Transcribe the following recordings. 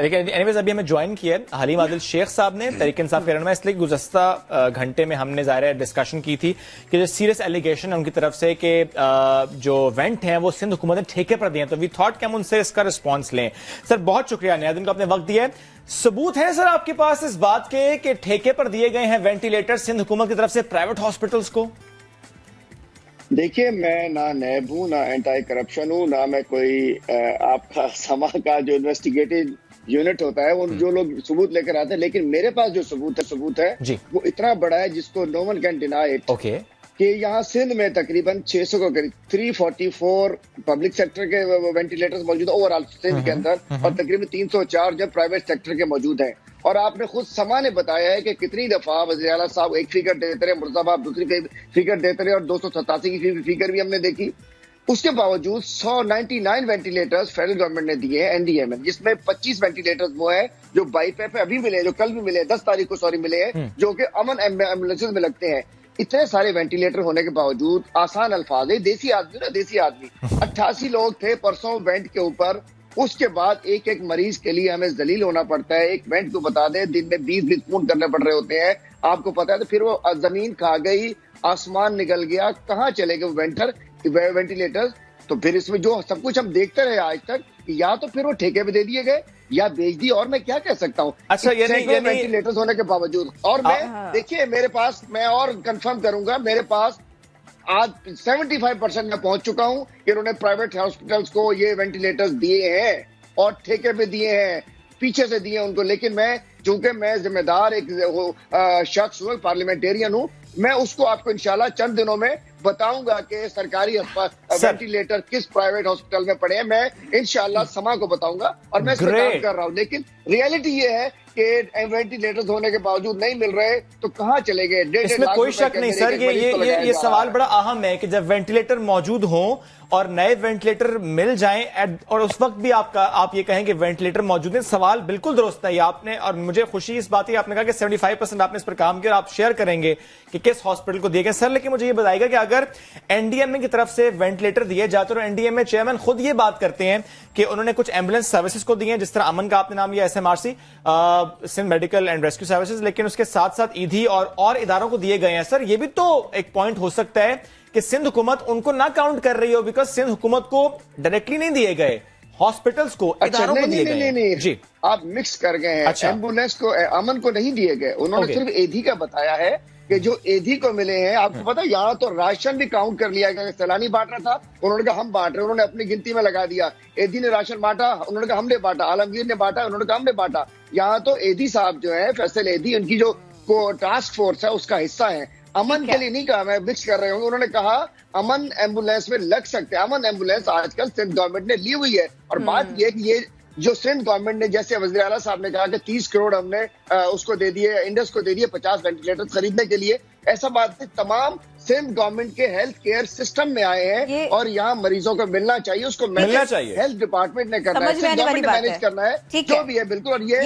لیکن اینیویز ابھی ہمیں جوائن کیا ہے حلیم عادل شیخ صاحب نے تحریک انصاف کے رہنما، اس لیے گزشتہ گھنٹے میں ہم نے ظاہر ڈسکشن کی تھی کہ جو سیریس ایلیگیشن ہے ان کی طرف سے کہ جو وینٹ ہیں وہ سندھ حکومت نے ٹھیکے پر دیے ہیں، تو وی تھاٹ کہ ہم ان سے اس کا رسپانس لیں. سر بہت شکریہ نیادن کو آپ نے وقت دیا ہے. ثبوت ہے سر آپ کے پاس اس بات کے کہ ٹھیکے پر دیے گئے ہیں وینٹیلیٹر سندھ حکومت کی طرف سے پرائیویٹ ہاسپٹلس کو؟ دیکھیے میں نہ نیب ہوں، نہ اینٹائی کرپشن ہوں، نہ میں کوئی آپ کا سما کا جو انویسٹیگیٹو یونٹ ہوتا ہے وہ جو لوگ ثبوت لے کر آتے ہیں، لیکن میرے پاس جو ثبوت ہے وہ اتنا بڑا ہے جس کو نو ون کین ڈینائی اٹ کہ یہاں سندھ میں تقریباً 600 کو قریب 344 پبلک سیکٹر کے وینٹیلیٹرز موجود ہیں اوور آل سندھ کے اندر، اور تقریباً 304 جو پرائیویٹ سیکٹر کے موجود ہیں. اور آپ نے خود سما نے بتایا ہے کہ کتنی دفعہ وزیر اعلیٰ صاحب ایک فگر دیتے رہے، مرزا صاحب دوسری فگر دیتے رہے، اور 287 کی فگر بھی ہم نے دیکھی. اس کے باوجود 199 وینٹیلیٹرز فیڈرل گورنمنٹ نے دیے ہیں این ڈی اے میں، جس میں 25 وینٹیلیٹرز وہ ہیں جو بائی پیپ ابھی ملے، جو کل بھی ملے، 10 تاریخ کو ملے ہیں، جو کہ امن ایمبولینسز میں لگتے ہیں. اتنے سارے وینٹیلیٹر ہونے کے باوجود آسان الفاظ ہے، دیسی آدمی 88 لوگ تھے پرسوں وینٹ کے اوپر. اس کے بعد ایک ایک مریض کے لیے ہمیں ذلیل ہونا پڑتا ہے. ایک وینٹ کو بتا دیں دن میں 20 فون کرنے پڑ رہے ہوتے ہیں، آپ کو پتا ہے. تو پھر وہ زمین کھا گئی، آسمان نکل گیا، کہاں چلے گئے وینٹیلیٹر؟ تو پھر اس میں جو سب کچھ ہم دیکھتے رہے آج تک، یا تو پھر وہ ٹھیکے پہ دے دیے گئے یا بیچ دی، اور میں کیا کہہ سکتا ہوں. اچھا وینٹیلیٹر ہونے کے باوجود، اور میں دیکھیے میرے پاس، میں اور کنفرم کروں گا، میرے پاس آج 75% میں پہنچ چکا ہوں کہ انہوں نے پرائیویٹ ہاسپٹلس کو یہ وینٹیلیٹرز دیے ہیں اور ٹھیکے پہ دیے ہیں، پیچھے سے دیے ان کو. لیکن میں چونکہ میں ذمہ دار ایک شخص ہوں، پارلیمنٹیرین ہوں، میں اس کو آپ کو انشاءاللہ چند دنوں میں بتاؤں گا کہ سرکاری وینٹیلیٹر کس پرائیویٹ ہاسپٹل میں پڑے ہیں. میں انشاءاللہ سما کو بتاؤں گا، اور میں اس پہ کام کر رہا ہوں. لیکن ریئلٹی یہ ہے کہ وینٹیلیٹرز ہونے کے باوجود نہیں مل رہے تو کہاں چلے گئے؟ اس میں کوئی شک نہیں سر، یہ سوال بڑا اہم ہے کہ جب وینٹیلیٹر موجود ہوں اور نئے وینٹیلیٹر مل جائیں اور اس وقت بھی آپ یہ کہیں کہ وینٹیلیٹر موجود ہیں، سوال بالکل درست ہے. آپ نے، اور مجھے خوشی اس بات ہے آپ نے کہا کہ 75% آپ نے اس پر کام کیا اور آپ شیئر کریں گے کہ کس ہاسپٹل کو دیے گئے. سر لیکن مجھے یہ بتائے گا کہ اگر این ڈی ایم اے کی طرف سے وینٹیلیٹر دیے جاتے ہیں، اور این ڈی ایم اے چیئرمین خود یہ بات کرتے ہیں کہ انہوں نے کچھ ایمبولینس سروسز کو دیے ہیں، جس طرح امن کا آپ نے نام لیا، S M R C, Sindh medical and rescue services, لیکن اس کے ساتھ ساتھ ایدھی اور اداروں کو دیے گئے ہیں. سر یہ بھی تو ایک پوائنٹ ہو سکتا ہے کہ سندھ حکومت ان کو نہ کاؤنٹ کر رہی ہو، بیکاز سندھ حکومت کو ڈائریکٹلی نہیں دیے گئے، ہاسپٹلس کو، اداروں کو دیے گئے. نہیں جی، آپ مکس کر گئے ہیں. ایمبولینس کو، امن کو نہیں دیے گئے. انہوں نے صرف ایدھی کا بتایا ہے کہ جو ایدھی کو ملے ہیں. آپ کو پتا یہاں تو راشن بھی کاؤنٹ کر لیا گیا. سیلانی بانٹ رہا تھا، انہوں نے کہا ہم بانٹ رہے، انہوں نے اپنی گنتی میں لگا دیا. ایدھی نے راشن بانٹا، انہوں نے کہا ہم نے بانٹا. عالمگیر نے بانٹا، انہوں نے کہا ہم نے بانٹا. یہاں تو ایدھی صاحب جو ہے، فیصل ایدھی، ان کی جو ٹاسک فورس ہے اس کا حصہ ہے. امن کے لیے نہیں کہا، میں مکس کر رہے ہوں. انہوں نے کہا امن ایمبولینس میں لگ سکتے ہیں. امن ایمبولینس آج کل سندھ گورنمنٹ نے لی ہوئی ہے. اور بات یہ کہ یہ جو سندھ گورنمنٹ نے، جیسے وزیر اعلیٰ صاحب نے کہا کہ 30 کروڑ ہم نے اس کو دے دیے، انڈس کو دے دیے 50 وینٹیلیٹر خریدنے کے لیے. ایسا بات نہیں، تمام سندھ گورنمنٹ کے ہیلتھ کیئر سسٹم میں آئے ہیں اور یہاں مریضوں کو ملنا چاہیے. اس کو ہیلتھ ڈپارٹمنٹ نے کرنا ہے، سندھ گورنمنٹ نے مینج کرنا ہے جو بھی ہے. بالکل. اور یہ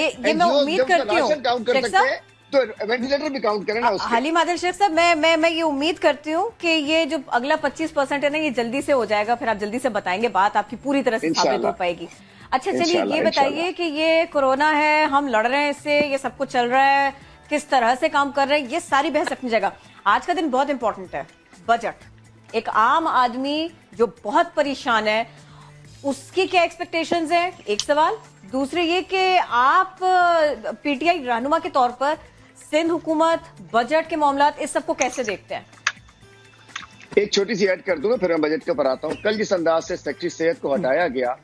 راشن کاؤنٹ کر سکتے ہیں تو وینٹیلیٹر بھی کاؤنٹ کریں نا. حلیم عادل شیخ صاحب، میں یہ امید کرتی ہوں کہ یہ جو اگلا 25% ہے نا، یہ جلدی سے ہو جائے گا. پھر آپ جلدی سے بتائیں گے، بات آپ کی پوری طرح سے ثابت ہو پائے گی. اچھا چلیے یہ بتائیے کہ یہ کورونا ہے، ہم لڑ رہے ہیں اس سے، یہ سب کچھ چل رہا ہے، کس طرح سے کام کر رہے ہیں، یہ ساری بحث اپنی جگہ. آج کا دن بہت امپورٹنٹ ہے، بجٹ. ایک عام آدمی جو بہت پریشان ہے، اس کی کیا ایکسپیکٹیشنز ہیں؟ ایک سوال. دوسرے یہ کہ آپ پی ٹی آئی رہنما کے طور پر سندھ حکومت، بجٹ کے معاملات، اس سب کو کیسے دیکھتے ہیں؟ ایک چھوٹی سی ایڈ کر دوں گا، پھر میں بجٹ کے پر آتا ہوں. کل جس انداز سے سیکٹری صحت کو ہٹایا گیا،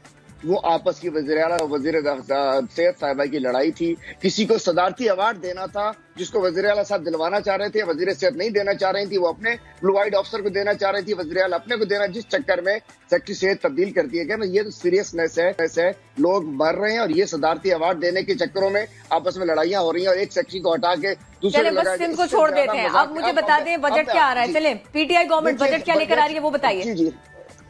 وہ آپس کی وزیر اعلیٰ اور وزیر صحت صاحبہ کی لڑائی تھی. کسی کو صدارتی ایوارڈ دینا تھا جس کو وزیر اعلیٰ صاحب دلوانا چاہ رہے تھے، وزیر صحت نہیں دینا چاہ رہی تھی، وہ اپنے بلو آئیڈ آفیسر کو دینا چاہ رہی تھی، وزیر اعلیٰ اپنے کو دینا. جس چکر میں سیکٹری صحت تبدیل کر دیا گیا. یہ تو سیریسنیس ہے، لوگ مر رہے ہیں اور یہ صدارتی ایوارڈ دینے کے چکروں میں آپس میں لڑائیاں ہو رہی ہیں، اور ایک سیکٹری کو ہٹا کے دوسرے سندھ کو چھوڑ دیتے ہیں. اب مجھے بتا دیں بجٹ کیا آ رہا ہے. چلیں P T I government budget کیا لے کر آ رہی ہے وہ بتائیے. جی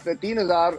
3,000